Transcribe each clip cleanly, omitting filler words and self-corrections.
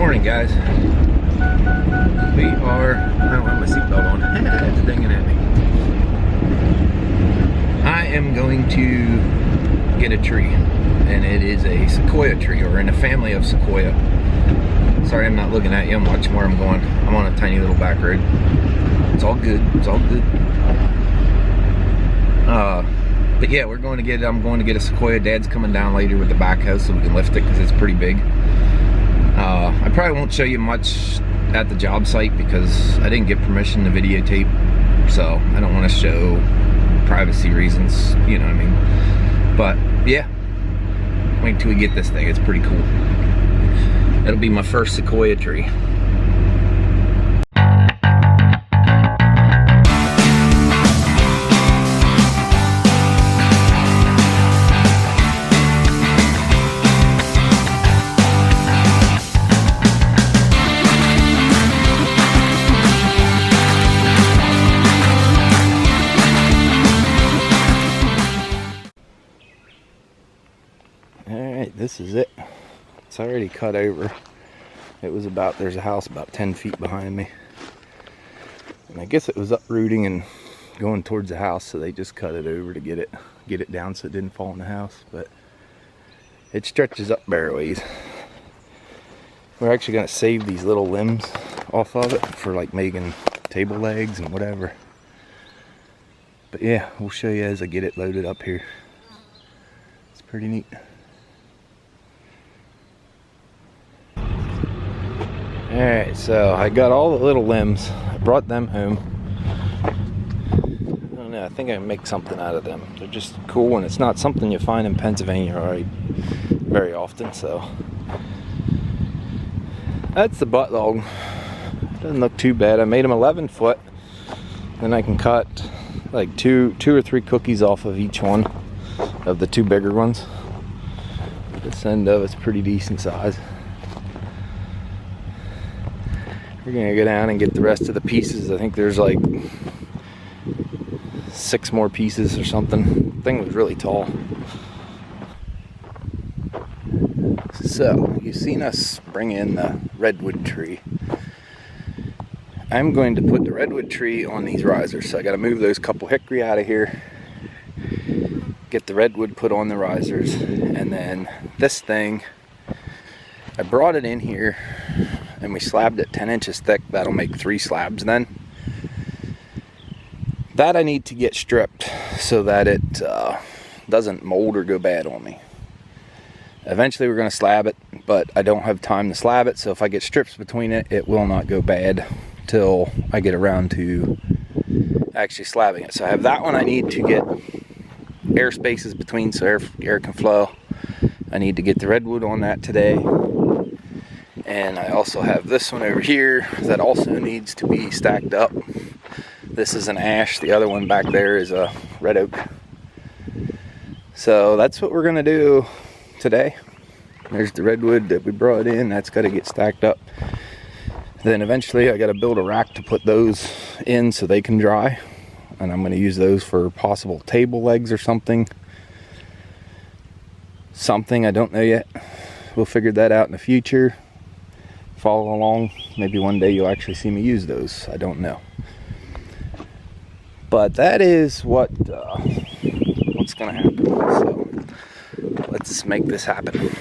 Morning, guys. We are, I don't have my seatbelt on. It's dinging at me. I am going to get a tree, and it is a sequoia tree, or in a family of sequoia. Sorry, I'm not looking at you. I'm watching where I'm going. I'm on a tiny little back road. It's all good. It's all good. But yeah, we're going to get. I'm going to get a sequoia. Dad's coming down later with the backhoe so we can lift it because it's pretty big. I probably won't show you much at the job site because I didn't get permission to videotape, so I don't want to show privacy reasons, you know what I mean. But yeah, wait till we get this thing. It's pretty cool. It'll be my first sequoia tree. Alright, this is it. It's already cut over. It was about, there's a house about 10 feet behind me. And I guess it was uprooting and going towards the house, so they just cut it over to get it down so it didn't fall in the house. But it stretches up bare ways. We're actually going to save these little limbs off of it for like making table legs and whatever. But yeah, we'll show you as I get it loaded up here. It's pretty neat. Alright, so I got all the little limbs. I brought them home. I don't know, I think I can make something out of them. They're just cool, and it's not something you find in Pennsylvania very often, so. That's the butt log. Doesn't look too bad. I made them 11 foot. Then I can cut like two or three cookies off of each one of the two bigger ones. This end of it's pretty decent size. We're gonna go down and get the rest of the pieces. I think there's like 6 more pieces or something. The thing was really tall. So, you've seen us bring in the redwood tree. I'm going to put the redwood tree on these risers. So I gotta move those couple hickory out of here, get the redwood put on the risers, and then this thing, I brought it in here and we slabbed it 10 inches thick. That'll make 3 slabs then. That I need to get stripped so that it doesn't mold or go bad on me. Eventually we're going to slab it, but I don't have time to slab it, so if I get strips between it, it will not go bad till I get around to actually slabbing it. So I have that one I need to get air spaces between so air can flow. I need to get the redwood on that today. And I also have this one over here that also needs to be stacked up. This is an ash. The other one back there is a red oak. So that's what we're going to do today. There's the redwood that we brought in. That's got to get stacked up. Then eventually I got to build a rack to put those in so they can dry. And I'm going to use those for possible table legs or something. Something, I don't know yet. We'll figure that out in the future. Follow along. Maybe one day you'll actually see me use those. I don't know. But that is what's going to happen. So let's make this happen.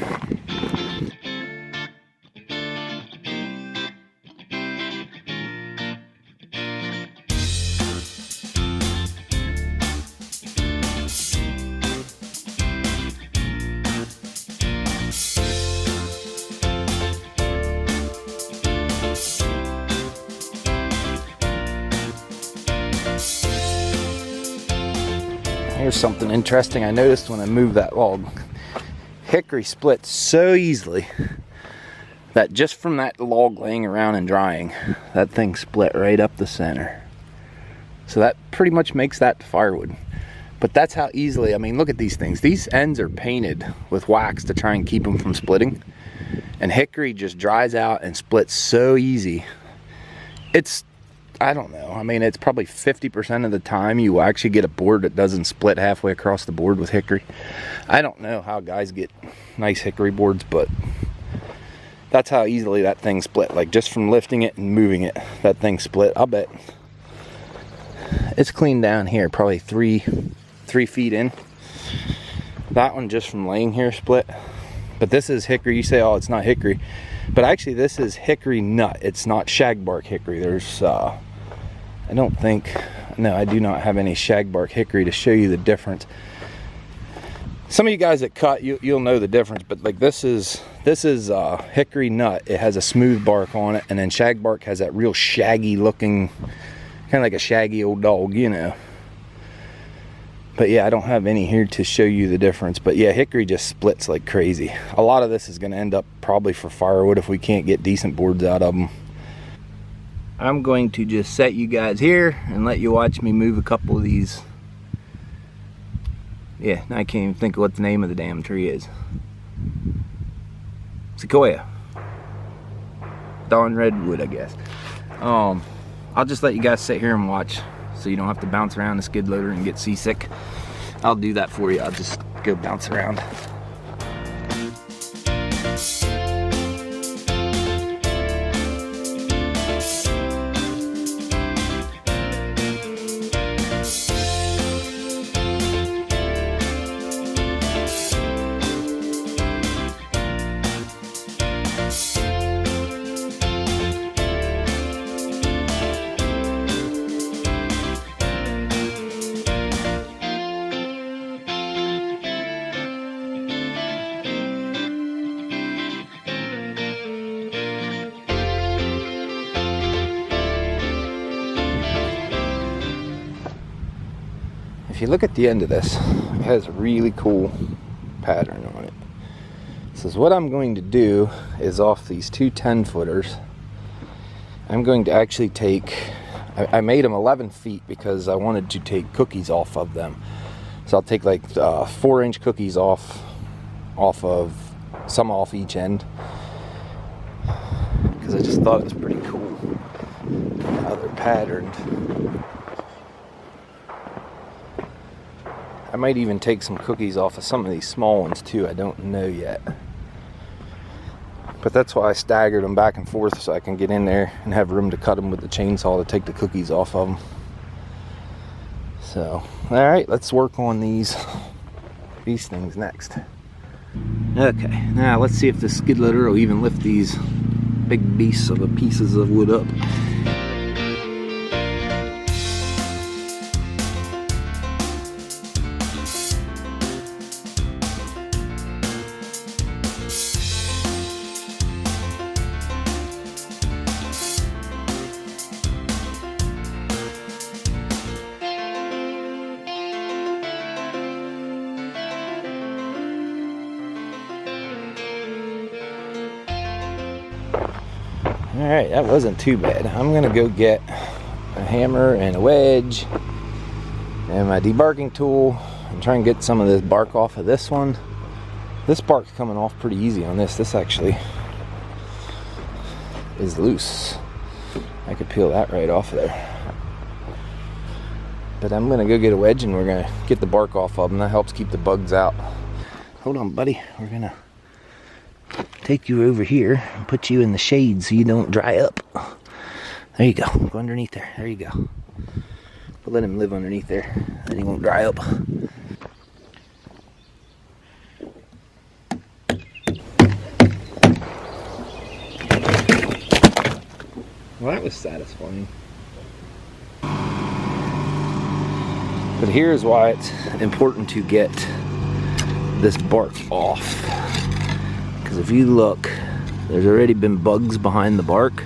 Here's something interesting I noticed when I moved that log. Hickory splits so easily that just from that log laying around and drying, that thing split right up the center. So that pretty much makes that firewood. But that's how easily, I mean, look at these things. These ends are painted with wax to try and keep them from splitting. And hickory just dries out and splits so easy. It's, I don't know. I mean, it's probably 50% of the time you will actually get a board that doesn't split halfway across the board with hickory. I don't know how guys get nice hickory boards, but That's how easily that thing split. Like just from lifting it and moving it, that thing split. I'll bet it's clean down here, probably three feet in. That one just from laying here split. But this is hickory. You say, oh, it's not hickory, but actually this is hickory nut. It's not shagbark hickory. There's I don't think, no, I do not have any shagbark hickory to show you the difference. Some of you guys that cut, you'll know the difference, but like this is hickory nut. It has a smooth bark on it, and then shagbark has that real shaggy looking, kind of like a shaggy old dog, you know. But yeah, I don't have any here to show you the difference. But yeah, hickory just splits like crazy. A lot of this is going to end up probably for firewood if we can't get decent boards out of them. I'm going to just set you guys here and let you watch me move a couple of these. Yeah, I can't even think of what the name of the damn tree is. Sequoia. Dawn redwood, I guess. I'll just let you guys sit here and watch, so you don't have to bounce around the skid loader and get seasick. I'll do that for you. I'll just go bounce around. If you look at the end of this, it has a really cool pattern on it. So what I'm going to do is, off these two 10-footers, I'm going to actually take, I made them 11 feet because I wanted to take cookies off of them. So I'll take like 4-inch cookies off of, some off each end, because I just thought it was pretty cool how they're patterned. I might even take some cookies off of some of these small ones too, I don't know yet. But that's why I staggered them back and forth, so I can get in there and have room to cut them with the chainsaw to take the cookies off of them. So, alright, let's work on these things next. Okay, now let's see if the skid loader will even lift these big beasts of pieces of wood up. Alright, that wasn't too bad. I'm going to go get a hammer and a wedge and my debarking tool and try and get some of this bark off of this one. This bark's coming off pretty easy on this. This actually is loose. I could peel that right off of there. But I'm going to go get a wedge and we're going to get the bark off of them. That helps keep the bugs out. Hold on, buddy. We're going to take you over here and put you in the shade so you don't dry up. There you go. Go underneath there. There you go. But let him live underneath there, then he won't dry up. Well, that was satisfying. But here's why it's important to get this bark off. Because if you look, there's already been bugs behind the bark,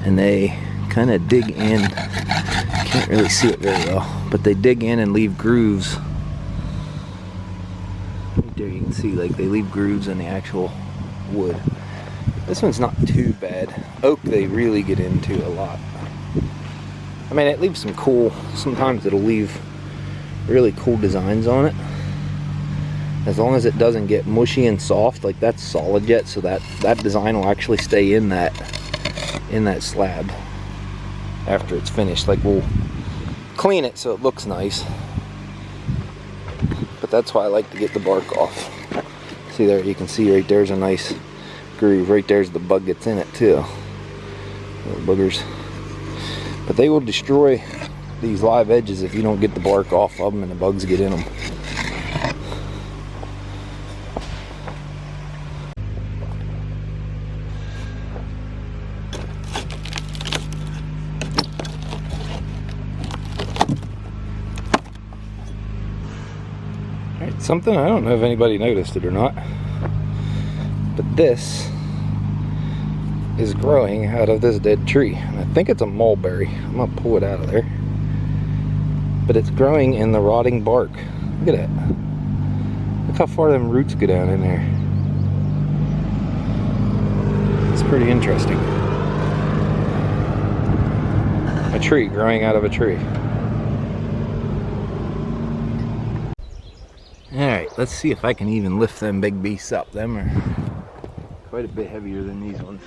and they kind of dig in. Can't really see it very well, but they dig in and leave grooves. Right there you can see, like, they leave grooves in the actual wood. This one's not too bad. Oak they really get into a lot. I mean, it leaves some cool, sometimes it'll leave really cool designs on it. As long as it doesn't get mushy and soft, like that's solid yet, so that design will actually stay in that slab after it's finished. Like, we'll clean it so it looks nice, but that's why I like to get the bark off. See there, you can see right there's a nice groove. Right there's the bug gets in it too. Little boogers. But they will destroy these live edges if you don't get the bark off of them and the bugs get in them. Alright, something, I don't know if anybody noticed it or not, but this is growing out of this dead tree. And I think it's a mulberry. I'm gonna pull it out of there. But it's growing in the rotting bark. Look at that. Look how far them roots go down in there. It's pretty interesting. A tree growing out of a tree. Alright, let's see if I can even lift them big beasts up. Them are quite a bit heavier than these ones.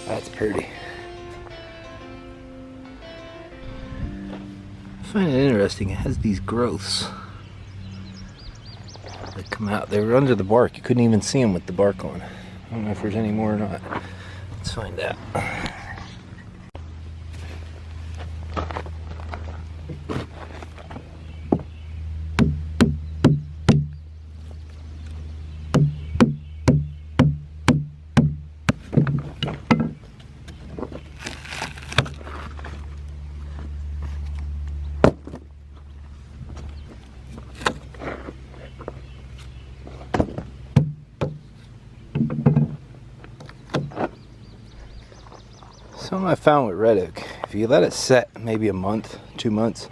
That's pretty. I find it interesting, it has these growths that come out. They were under the bark, you couldn't even see them with the bark on. I don't know if there's any more or not. Let's find out. Something I found with red oak, if you let it set maybe a month, 2 months,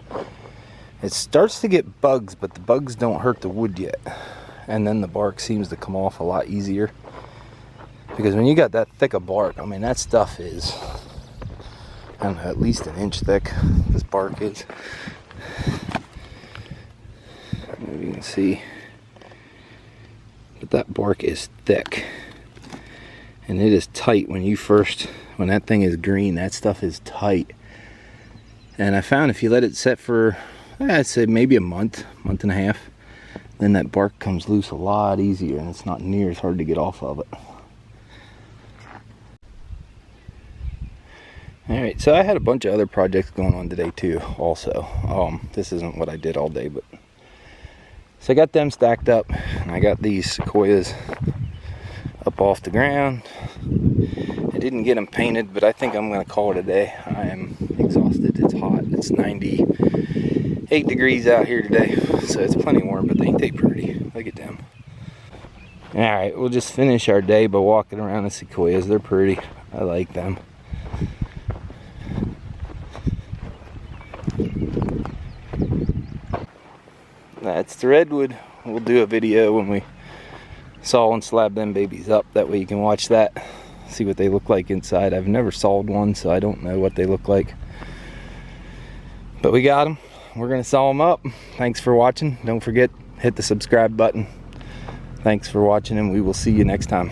it starts to get bugs, but the bugs don't hurt the wood yet. And then the bark seems to come off a lot easier. Because when you got that thick a bark, I mean that stuff is, I don't know, at least an inch thick, this bark is. Maybe you can see, but that bark is thick. And it is tight when that thing is green, that stuff is tight. And I found if you let it set for, I'd say maybe a month and a half, then that bark comes loose a lot easier and it's not near as hard to get off of it. Alright, so I had a bunch of other projects going on today too, also. This isn't what I did all day, but so I got them stacked up and I got these sequoias up off the ground. I didn't get them painted, but I think I'm going to call it a day. I am exhausted. It's hot. It's 98 degrees out here today, so it's plenty warm, but ain't they pretty? Look at them. Alright, we'll just finish our day by walking around the sequoias. They're pretty. I like them. That's the redwood. We'll do a video when we saw and slab them babies up. That way you can watch that, see what they look like inside. I've never sawed one, so I don't know what they look like. But we got them. We're gonna saw them up. Thanks for watching. Don't forget, hit the subscribe button. Thanks for watching, and we will see you next time.